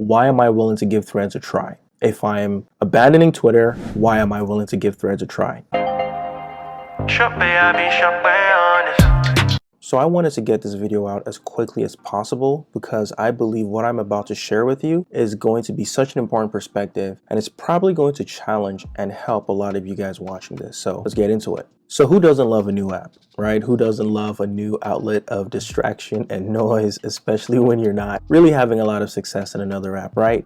why am I willing to give Threads a try? If I'm abandoning Twitter, why am I willing to give Threads a try? So I wanted to get this video out as quickly as possible because I believe what I'm about to share with you is going to be such an important perspective, and it's probably going to challenge and help a lot of you guys watching this. So let's get into it. So who doesn't love a new app, right? Who doesn't love a new outlet of distraction and noise, especially when you're not really having a lot of success in another app, right?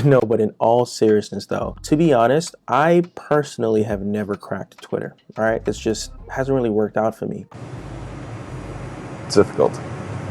No, but in all seriousness though, to be honest, I personally have never cracked Twitter, all right? It's just hasn't really worked out for me. Difficult.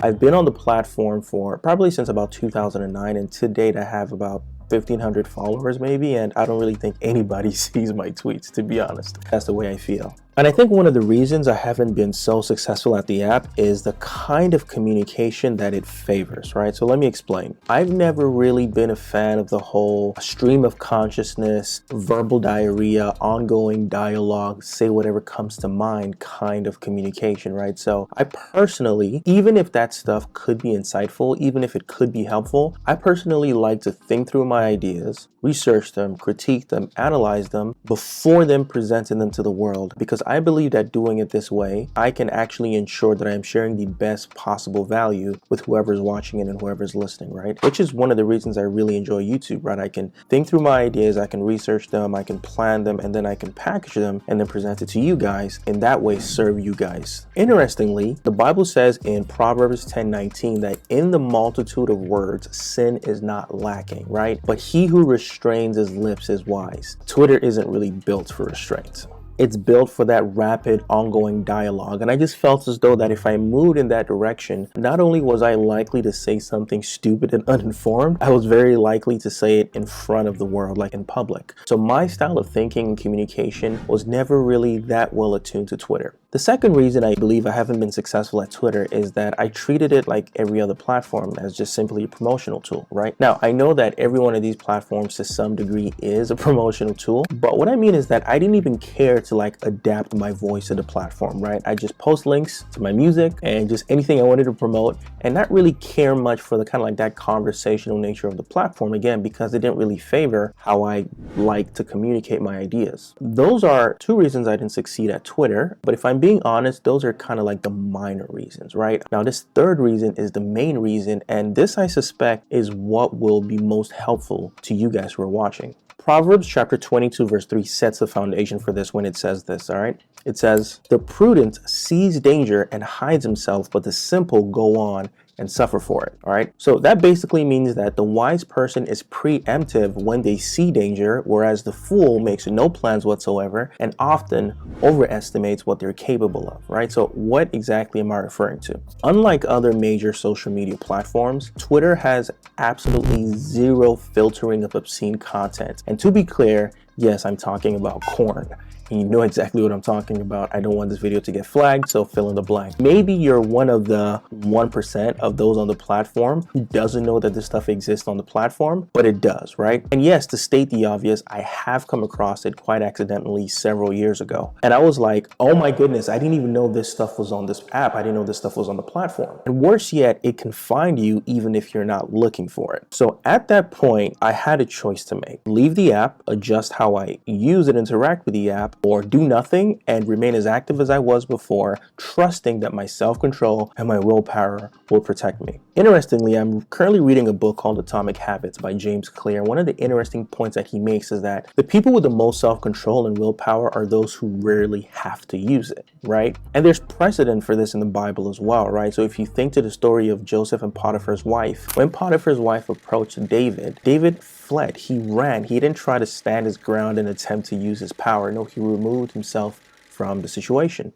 I've been on the platform for probably since about 2009, and to date I have about 1,500 followers maybe, and I don't really think anybody sees my tweets, to be honest. That's the way I feel. And I think one of the reasons I haven't been so successful at the app is the kind of communication that it favors, right? So let me explain. I've never really been a fan of the whole stream of consciousness, verbal diarrhea, ongoing dialogue, say whatever comes to mind kind of communication, right? So I personally, even if that stuff could be insightful, even if it could be helpful, I personally like to think through my ideas, research them, critique them, analyze them before then presenting them to the world, because I believe that doing it this way, I can actually ensure that I am sharing the best possible value with whoever's watching it and whoever's listening, right? Which is one of the reasons I really enjoy YouTube, right? I can think through my ideas, I can research them, I can plan them, and then I can package them and then present it to you guys, and that way serve you guys. Interestingly, the Bible says in Proverbs 10:19 that in the multitude of words, sin is not lacking, right? But he who restrains his lips is wise. Twitter isn't really built for restraint. It's built for that rapid, ongoing dialogue. And I just felt as though that if I moved in that direction, not only was I likely to say something stupid and uninformed, I was very likely to say it in front of the world, like in public. So my style of thinking and communication was never really that well attuned to Twitter. The second reason I believe I haven't been successful at Twitter is that I treated it like every other platform, as just simply a promotional tool, right? Now, I know that every one of these platforms to some degree is a promotional tool, but what I mean is that I didn't even care to like adapt my voice to the platform, right? I just post links to my music and just anything I wanted to promote, and not really care much for the kind of like that conversational nature of the platform, again, because it didn't really favor how I like to communicate my ideas. Those are two reasons I didn't succeed at Twitter, but if I'm being honest, those are kind of like the minor reasons, right? Now, this third reason is the main reason, and this I suspect is what will be most helpful to you guys who are watching. Proverbs chapter 22 verse 3 sets the foundation for this when it says this, all right? It says, "The prudent sees danger and hides himself, but the simple go on and suffer for it," all right? So that basically means that the wise person is preemptive when they see danger, whereas the fool makes no plans whatsoever and often overestimates what they're capable of, right? So what exactly am I referring to? Unlike other major social media platforms, Twitter has absolutely zero filtering of obscene content. And to be clear, yes, I'm talking about corn. You know exactly what I'm talking about. I don't want this video to get flagged, so fill in the blank. Maybe you're one of the 1% of those on the platform who doesn't know that this stuff exists on the platform, but it does, right? And yes, to state the obvious, I have come across it quite accidentally several years ago. And I was like, oh my goodness, I didn't even know this stuff was on this app. I didn't know this stuff was on the platform. And worse yet, it can find you even if you're not looking for it. So at that point, I had a choice to make. Leave the app, adjust how I use and interact with the app, or do nothing and remain as active as I was before, trusting that my self-control and my willpower will protect me. Interestingly, I'm currently reading a book called Atomic Habits by James Clear. One of the interesting points that he makes is that the people with the most self-control and willpower are those who rarely have to use it, right? And there's precedent for this in the Bible as well, right? So if you think to the story of Joseph and Potiphar's wife, when Potiphar's wife approached David, David fled, he ran, he didn't try to stand his ground and attempt to use his power. No, he removed himself from the situation.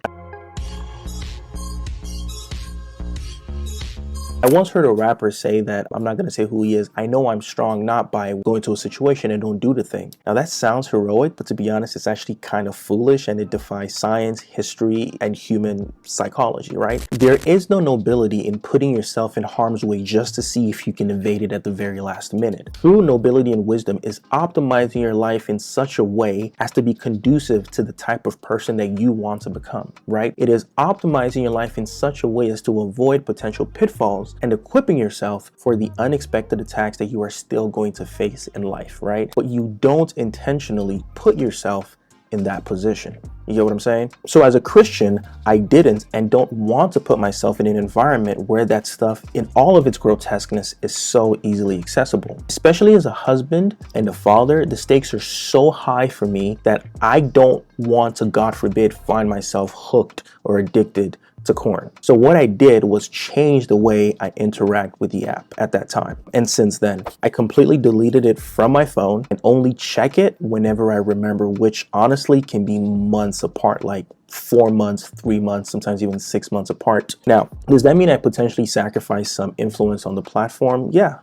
I once heard a rapper say that, I'm not going to say who he is, I know I'm strong not by going to a situation and don't do the thing. Now that sounds heroic, but to be honest, it's actually kind of foolish and it defies science, history, and human psychology, right? There is no nobility in putting yourself in harm's way just to see if you can evade it at the very last minute. True nobility and wisdom is optimizing your life in such a way as to be conducive to the type of person that you want to become, right? It is optimizing your life in such a way as to avoid potential pitfalls skills and equipping yourself for the unexpected attacks that you are still going to face in life, right? But you don't intentionally put yourself in that position. You get what I'm saying? So as a Christian, I didn't and don't want to put myself in an environment where that stuff in all of its grotesqueness is so easily accessible. Especially as a husband and a father, the stakes are so high for me that I don't want to, God forbid, find myself hooked or addicted to corn. So what I did was change the way I interact with the app at that time. And since then, I completely deleted it from my phone and only check it whenever I remember, which honestly can be months apart, like 4 months, 3 months, sometimes even 6 months apart. Now, does that mean I potentially sacrifice some influence on the platform? Yeah,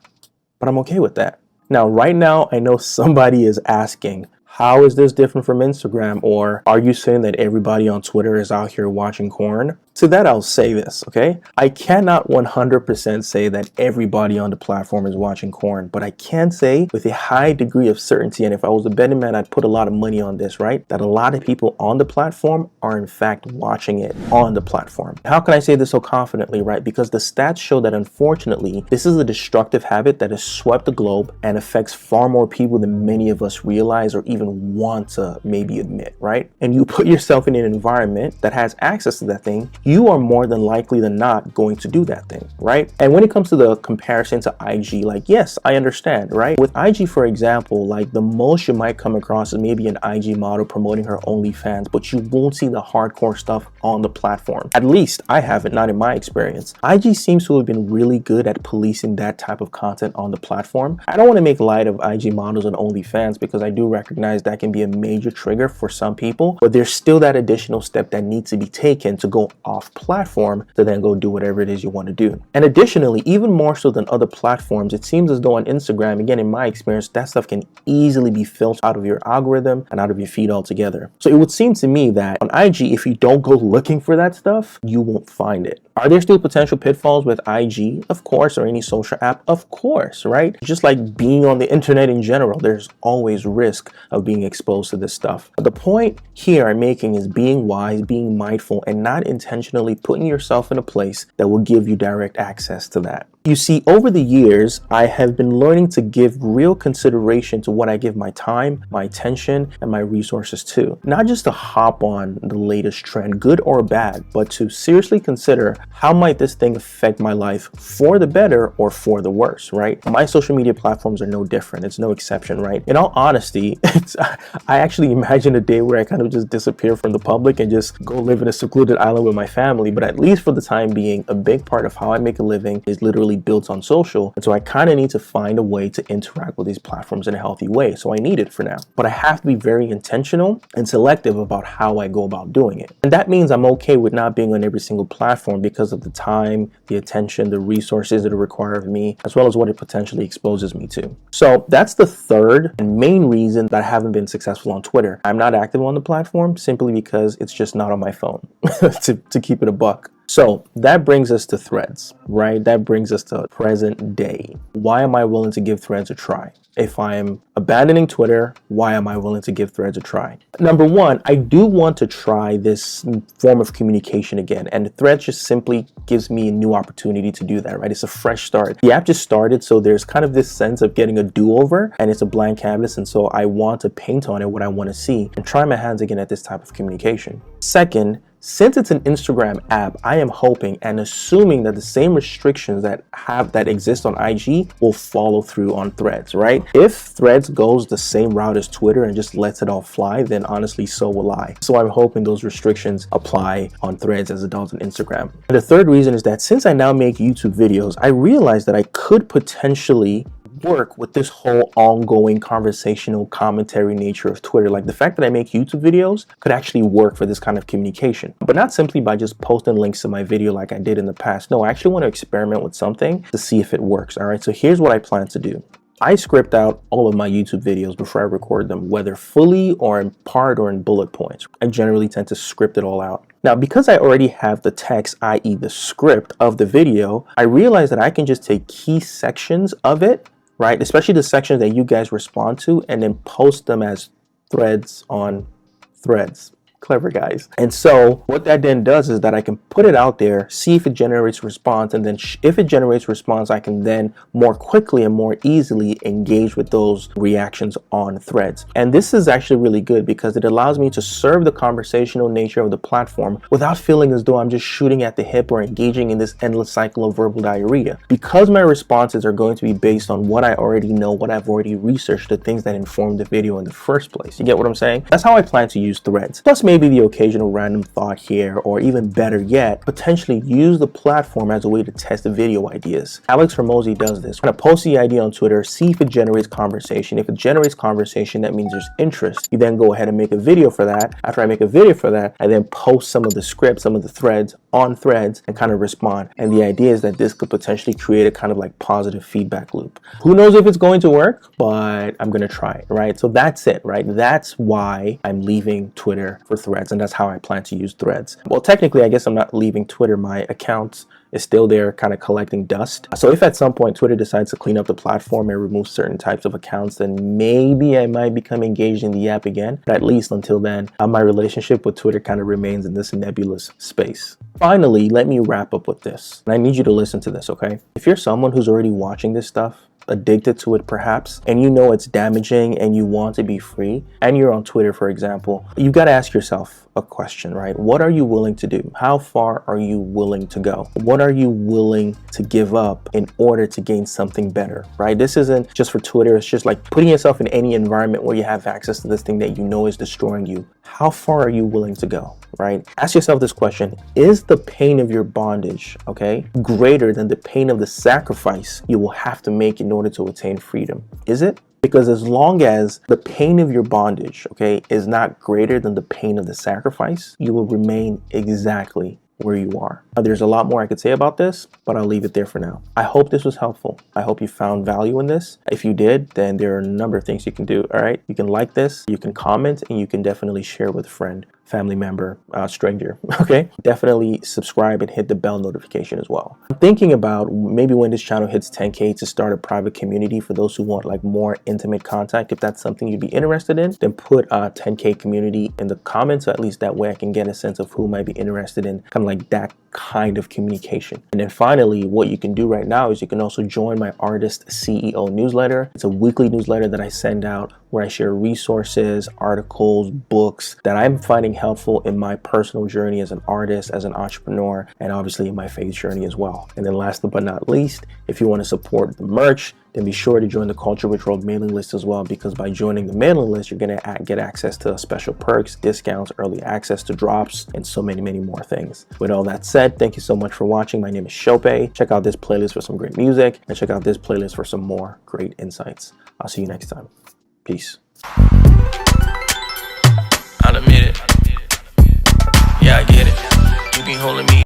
but I'm okay with that. Now, right now, I know somebody is asking, how is this different from Instagram? Or are you saying that everybody on Twitter is out here watching corn? To that, I'll say this, okay? I cannot 100% say that everybody on the platform is watching corn, but I can say with a high degree of certainty, and if I was a betting man, I'd put a lot of money on this, right? That a lot of people on the platform are in fact watching it on the platform. How can I say this so confidently, right? Because the stats show that unfortunately, this is a destructive habit that has swept the globe and affects far more people than many of us realize or even want to maybe admit, right? And you put yourself in an environment that has access to that thing, you are more than likely than not going to do that thing, right? And when it comes to the comparison to IG, like, yes, I understand, right? With IG, for example, like the most you might come across is maybe an IG model promoting her OnlyFans, but you won't see the hardcore stuff on the platform. At least I haven't, not in my experience. IG seems to have been really good at policing that type of content on the platform. I don't want to make light of IG models and OnlyFans because I do recognize that can be a major trigger for some people, but there's still that additional step that needs to be taken to go off platform to then go do whatever it is you want to do. And additionally, even more so than other platforms, it seems as though on Instagram, again, in my experience, that stuff can easily be filtered out of your algorithm and out of your feed altogether. So it would seem to me that on IG, if you don't go looking for that stuff, you won't find it. Are there still potential pitfalls with IG? Of course, or any social app? Of course, right? Just like being on the internet in general, there's always risk of being exposed to this stuff. The point here I'm making is being wise, being mindful, and not intentionally putting yourself in a place that will give you direct access to that. You see, over the years, I have been learning to give real consideration to what I give my time, my attention, and my resources to. Not just to hop on the latest trend, good or bad, but to seriously consider how might this thing affect my life for the better or for the worse, right? My social media platforms are no different. It's no exception, right? In all honesty, I actually imagine a day where I kind of just disappear from the public and just go live in a secluded island with my family. But at least for the time being, a big part of how I make a living is literally built on social. And so I kind of need to find a way to interact with these platforms in a healthy way. So I need it for now, but I have to be very intentional and selective about how I go about doing it. And that means I'm okay with not being on every single platform because of the time, the attention, the resources that are required of me, as well as what it potentially exposes me to. So that's the third and main reason that I haven't been successful on Twitter. I'm not active on the platform simply because it's just not on my phone, to keep it a buck. So that brings us to Threads, right? That brings us to present day. Why am I willing to give Threads a try? If I'm abandoning Twitter, why am I willing to give Threads a try? Number one, I do want to try this form of communication again. And Threads just simply gives me a new opportunity to do that, right? It's a fresh start. The app just started, so there's kind of this sense of getting a do-over, and it's a blank canvas. And so I want to paint on it what I want to see and try my hands again at this type of communication. Second, since it's an Instagram app, I am hoping and assuming that the same restrictions that exist on IG will follow through on Threads, right? If Threads goes the same route as Twitter and just lets it all fly, then honestly, so will I. So I'm hoping those restrictions apply on Threads as it does on Instagram. And the third reason is that since I now make YouTube videos, I realized that I could potentially work with this whole ongoing conversational commentary nature of Twitter. Like the fact that I make YouTube videos could actually work for this kind of communication, but not simply by just posting links to my video like I did in the past. No, I actually want to experiment with something to see if it works. All right, so here's what I plan to do. I script out all of my YouTube videos before I record them, whether fully or in part or in bullet points. I generally tend to script it all out. Now, because I already have the text, i.e. the script of the video, I realize that I can just take key sections of it, right? Especially the sections that you guys respond to, and then post them as threads on Threads. Clever guys. And so what that then does is that I can put it out there, see if it generates response, and then if it generates response, I can then more quickly and more easily engage with those reactions on threads. And this is actually really good because it allows me to serve the conversational nature of the platform without feeling as though I'm just shooting at the hip or engaging in this endless cycle of verbal diarrhea. Because my responses are going to be based on what I already know, what I've already researched, the things that informed the video in the first place. You get what I'm saying? That's how I plan to use threads. Plus maybe the occasional random thought here, or even better yet, potentially use the platform as a way to test the video ideas. Alex Hormozi does this. I'm gonna post the idea on Twitter, see if it generates conversation. If it generates conversation, that means there's interest. You then go ahead and make a video for that. After I make a video for that, I then post some of the scripts, some of the threads on threads and kind of respond. And the idea is that this could potentially create a kind of like positive feedback loop. Who knows if it's going to work, but I'm gonna try it, right? So that's it, right? That's why I'm leaving Twitter for threads, and that's how I plan to use threads. Well, technically, I guess I'm not leaving Twitter. My account is still there kind of collecting dust. So if at some point Twitter decides to clean up the platform and remove certain types of accounts, then maybe I might become engaged in the app again. But at least until then, my relationship with Twitter kind of remains in this nebulous space. Finally, let me wrap up with this. And I need you to listen to this, okay? If you're someone who's already watching this stuff, addicted to it perhaps, and you know it's damaging and you want to be free, and you're on Twitter, for example, you got to ask yourself a question, right? What are you willing to do? How far are you willing to go? What are you willing to give up in order to gain something better, right? This isn't just for Twitter. It's just like putting yourself in any environment where you have access to this thing that you know is destroying you. How far are you willing to go, right? Ask yourself this question. Is the pain of your bondage, okay, greater than the pain of the sacrifice you will have to make in order to attain freedom? Is it? Because as long as the pain of your bondage, okay, is not greater than the pain of the sacrifice, you will remain exactly where you are. There's a lot more I could say about this, but I'll leave it there for now. I hope this was helpful. I hope you found value in this. If you did, then there are a number of things you can do. All right, you can like this, you can comment, and you can definitely share with a friend, family member, stranger. Okay, definitely subscribe and hit the bell notification as well. I'm thinking about maybe when this channel hits 10K to start a private community for those who want like more intimate contact. If that's something you'd be interested in, then put a 10K community in the comments, so at least that way I can get a sense of who might be interested in kind of like that kind of communication. And then finally, what you can do right now is you can also join my Artist CEO newsletter. It's a weekly newsletter that I send out where I share resources, articles, books that I'm finding helpful in my personal journey as an artist, as an entrepreneur, and obviously in my faith journey as well. And then last but not least, if you want to support the merch, then be sure to join the Culture Rich Road mailing list as well, because by joining the mailing list, you're going to get access to special perks, discounts, early access to drops, and so many, many more things. With all that said, thank you so much for watching. My name is Shope. Check out this playlist for some great music, and check out this playlist for some more great insights. I'll see you next time. Peace. I'll admit it. Yeah, I get it. You be holding me